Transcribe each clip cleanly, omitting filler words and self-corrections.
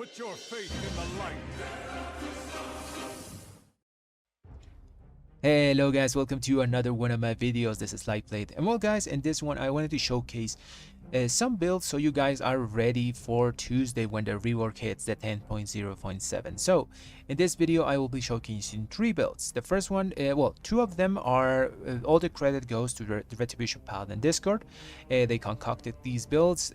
Put your faith in the light. Hello guys, welcome to another one of my videos. This is Lightblade, and well guys, in this one I wanted to showcase some builds so you guys are ready for Tuesday when the rework hits the 10.0.7. So in this video I will be showcasing 3 builds. The first one, well, 2 of them are all the credit goes to the Retribution Paladin Discord. They concocted these builds.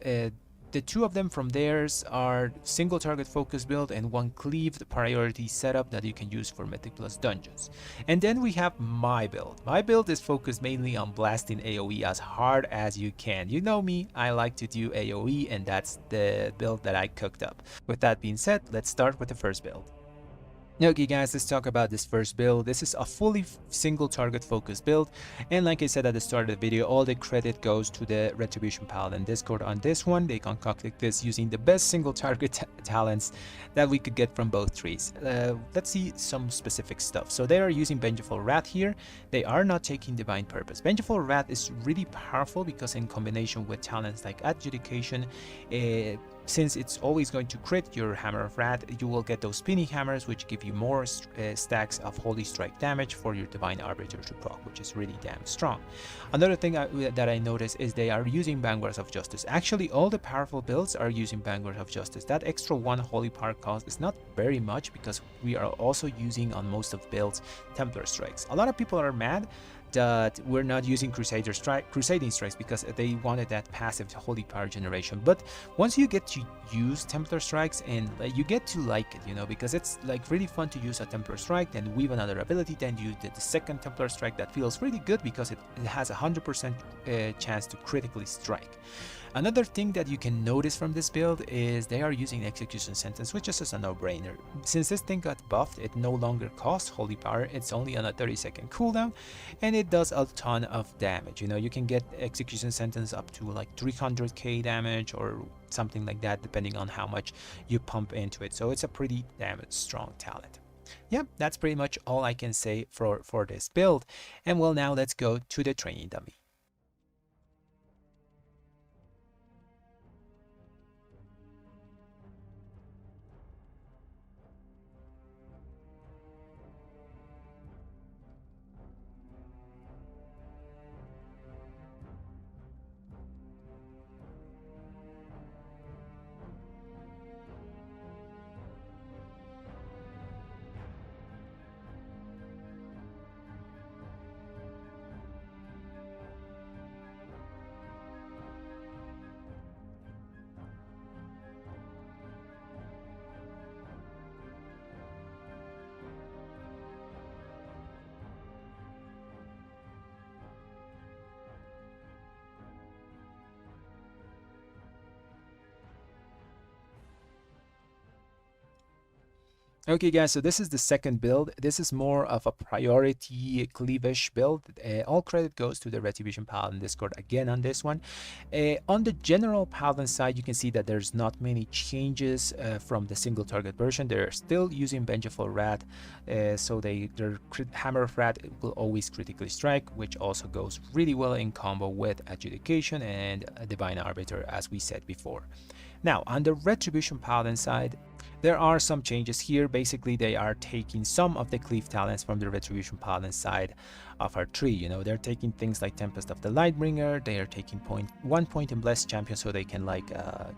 The 2 of them from theirs are single target focus build and one cleaved priority setup that you can use for Mythic Plus dungeons. And then we have my build. My build is focused mainly on blasting AoE as hard as you can. You know me, I like to do AoE, and that's the build that I cooked up. With that being said, let's start with the first build. Okay guys, let's talk about this first build. This is a fully single target focused build, and like I said at the start of the video, all the credit goes to the Retribution Paladin Discord on this one. They concocted this using the best single target talents that we could get from both trees. Let's see some specific stuff. So they are using Vengeful Wrath here. They are not taking Divine Purpose. Vengeful Wrath is really powerful because in combination with talents like Adjudication, since it's always going to crit your Hammer of Wrath, you will get those spinning hammers which give you more stacks of Holy Strike damage for your Divine Arbiter to proc, which is really damn strong. Another thing that I noticed is they are using Vanguards of Justice. Actually, all the powerful builds are using Vanguards of Justice. That extra 1 Holy Power cost is not very much because we are also using on most of builds Templar Strikes. A lot of people are mad that we're not using Crusading Strikes because they wanted that passive Holy Power generation. But once you get to use Templar Strikes, and you get to like it, you know, because it's like really fun to use a Templar Strike, then weave another ability, then you did the second Templar Strike. That feels really good because it has a 100% chance to critically strike. Another thing that you can notice from this build is they are using Execution Sentence, which is just a no-brainer. Since this thing got buffed, it no longer costs Holy Power, it's only on a 30-second cooldown, and it does a ton of damage. You know, you can get Execution Sentence up to like 300k damage or something like that, depending on how much you pump into it. So it's a pretty damn strong talent. Yeah, that's pretty much all I can say for this build. And well, now let's go to the training dummy. Okay guys, so this is the second build. This is more of a priority cleavish build. All credit goes to the Retribution Paladin Discord again on this one. On the general Paladin side, you can see that there's not many changes from the single target version. They're still using Vengeful Wrath, so their Hammer of Wrath will always critically strike, which also goes really well in combo with Adjudication and Divine Arbiter, as we said before. Now, on the Retribution Paladin side, there are some changes here. Basically, they are taking some of the cleave talents from the Retribution Paladin side of our tree. You know, they're taking things like Tempest of the Lightbringer. They are taking 1 point in Blessed Champion so they can like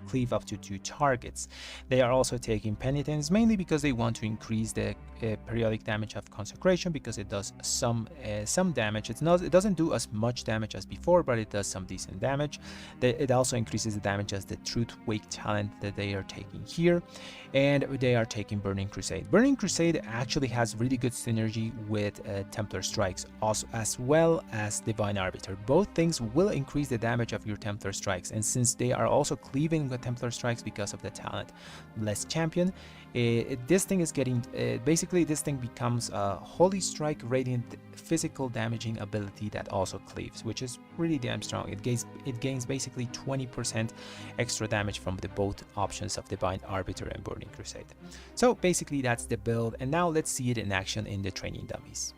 cleave up to 2 targets. They are also taking Penitence, mainly because they want to increase the periodic damage of Consecration, because it does some damage. It doesn't do as much damage as before, but it does some decent damage. It also increases the damage as the Truth Wake talent that they are taking here. And they are taking Burning Crusade. Burning Crusade actually has really good synergy with Templar Strikes, also as well as Divine Arbiter. Both things will increase the damage of your Templar Strikes, and since they are also cleaving with Templar Strikes because of the talent Blessed Champion, this thing is getting basically this thing becomes a Holy Strike Radiant physical damaging ability that also cleaves, which is really damn strong. It gains basically 20% extra damage from the both options of Divine Arbiter and Burning Crusade. So basically that's the build, and now let's see it in action in the training dummies.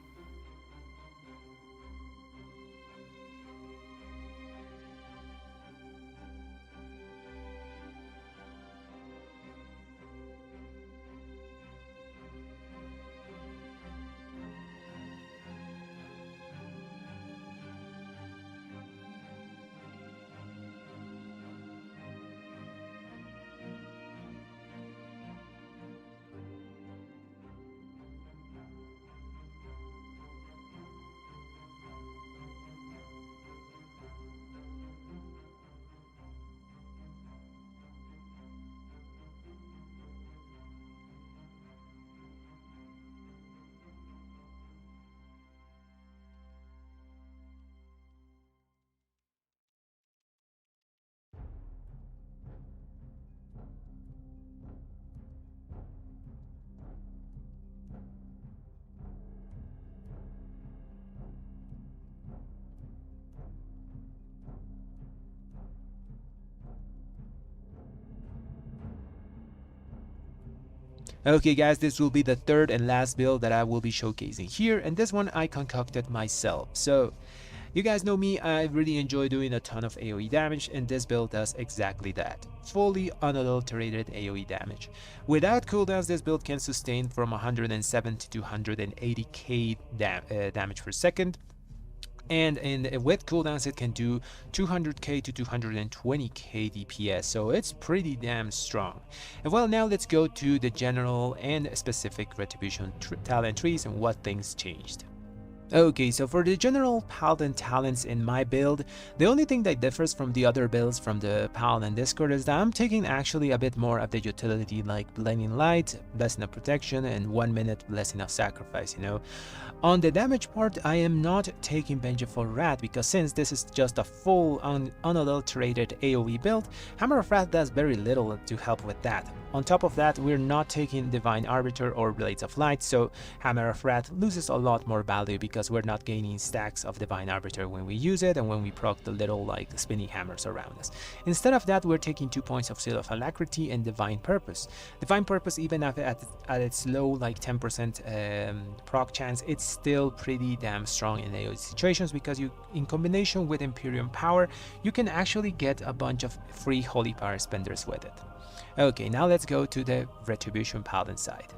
Okay guys, this will be the third and last build that I will be showcasing here, and this one I concocted myself. So you guys know me, I really enjoy doing a ton of AoE damage, and this build does exactly that. Fully unadulterated AoE damage. Without cooldowns, this build can sustain from 170 to 180k damage per second. And with cooldowns, it can do 200k to 220k DPS, so it's pretty damn strong. And well, now let's go to the general and specific Retribution talent trees and what things changed. Okay, so for the general Paladin talents in my build, the only thing that differs from the other builds from the Paladin Discord is that I'm taking actually a bit more of the utility, like Blinding Light, Blessing of Protection, and 1 minute Blessing of Sacrifice, you know. On the damage part, I am not taking Vengeful Wrath because since this is just a full unadulterated AoE build, Hammer of Wrath does very little to help with that. On top of that, we're not taking Divine Arbiter or Blades of Light, so Hammer of Wrath loses a lot more value because we're not gaining stacks of Divine Arbiter when we use it and when we proc the little like spinning hammers around us. Instead of that, we're taking 2 points of Seal of Alacrity and Divine Purpose. Divine Purpose, even at its low like 10% proc chance, it's still pretty damn strong in AoE situations because you, in combination with Imperium Power, you can actually get a bunch of free Holy Power spenders with it. Okay, now let's go to the Retribution Paladin side.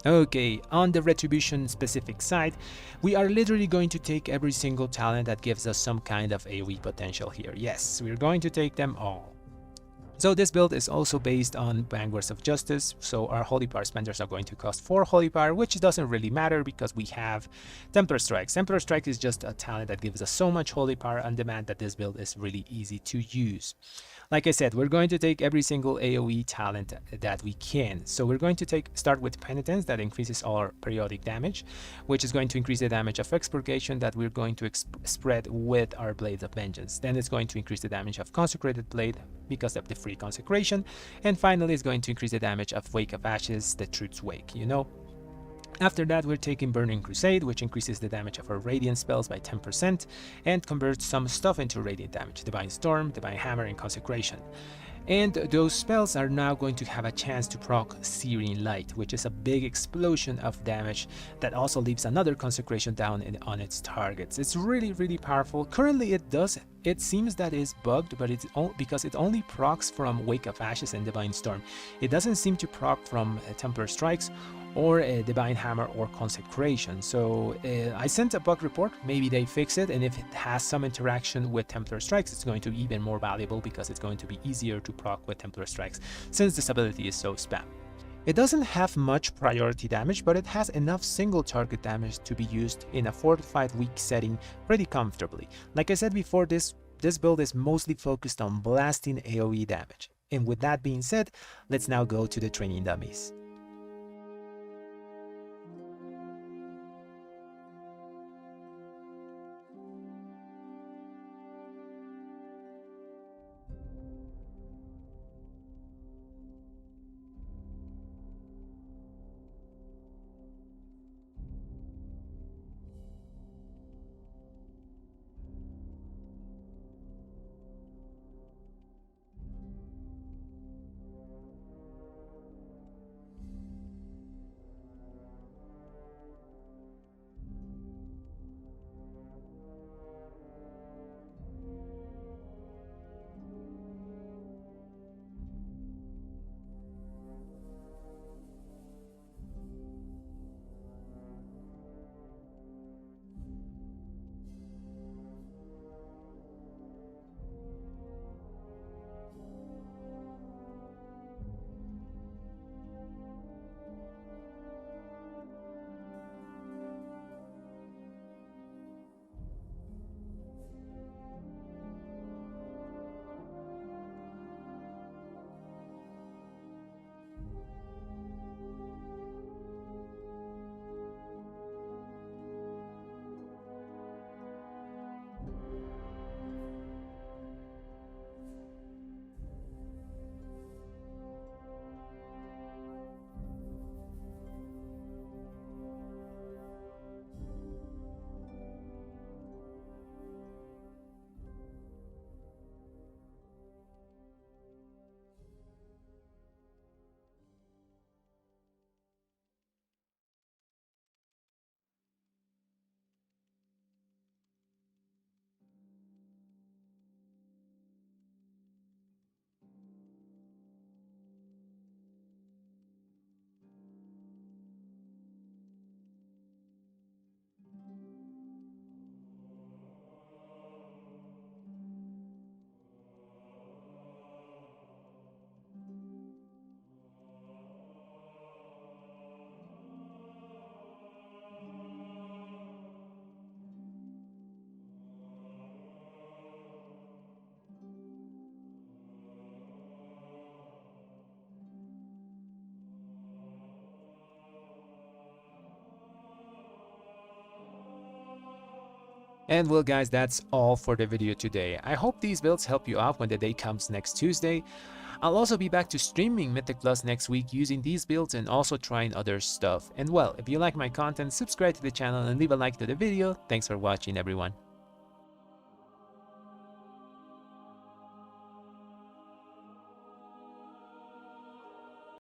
Okay, on the Retribution specific side, we are literally going to take every single talent that gives us some kind of AoE potential here. Yes, we're going to take them all. So this build is also based on Vanguards of Justice, so our Holy Power spenders are going to cost 4 Holy Power, which doesn't really matter because we have Templar Strike. Templar Strike is just a talent that gives us so much Holy Power on demand that this build is really easy to use. Like I said, we're going to take every single AoE talent that we can. So we're going to start with Penitence, that increases our periodic damage, which is going to increase the damage of Expurgation that we're going to spread with our Blades of Vengeance. Then it's going to increase the damage of Consecrated Blade because of the free consecration. And finally, it's going to increase the damage of Wake of Ashes, the Truth's Wake, you know. After that, we're taking Burning Crusade, which increases the damage of our Radiant spells by 10% and converts some stuff into Radiant damage, Divine Storm, Divine Hammer, and Consecration. And those spells are now going to have a chance to proc Searing Light, which is a big explosion of damage that also leaves another consecration down on its targets. It's really, really powerful. Currently, it seems that it's bugged, but it's because it only procs from Wake of Ashes and Divine Storm. It doesn't seem to proc from Templar Strikes or a Divine Hammer or Consecration. So I sent a bug report, maybe they fix it, and if it has some interaction with Templar Strikes, it's going to be even more valuable because it's going to be easier to proc with Templar Strikes since this ability is so spam. It doesn't have much priority damage, but it has enough single target damage to be used in a fortified weak setting pretty comfortably. Like I said before, this build is mostly focused on blasting AoE damage. And with that being said, let's now go to the training dummies. And well guys, that's all for the video today. I hope these builds help you out when the day comes next Tuesday. I'll also be back to streaming Mythic Plus next week using these builds and also trying other stuff. And well, if you like my content, subscribe to the channel and leave a like to the video. Thanks for watching everyone.